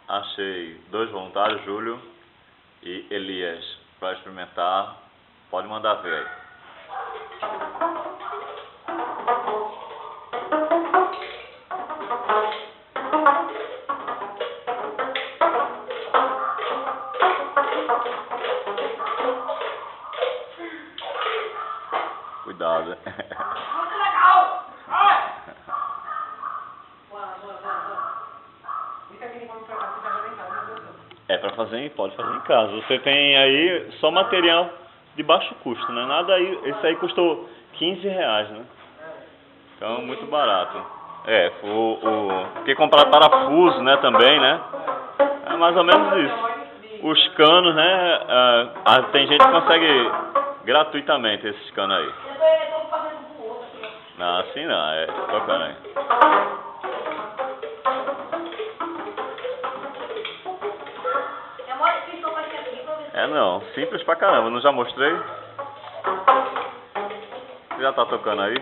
achei 2 voluntários, Júlio e Elias, para experimentar. Pode mandar ver aí. Cuidado. Muito legal! É para fazer, pode fazer em casa. Você tem aí só material de baixo custo, né? Nada aí, esse aí custou R$15, né? Então muito barato. É, porque comprar parafuso, né, também, né? É mais ou menos isso. Os canos, né? Tem gente que consegue gratuitamente esses canos aí. Eu tô fazendo com o outro aqui. Não, assim não, é tocando aí. É não, simples pra caramba, não já mostrei? Você já tá tocando aí?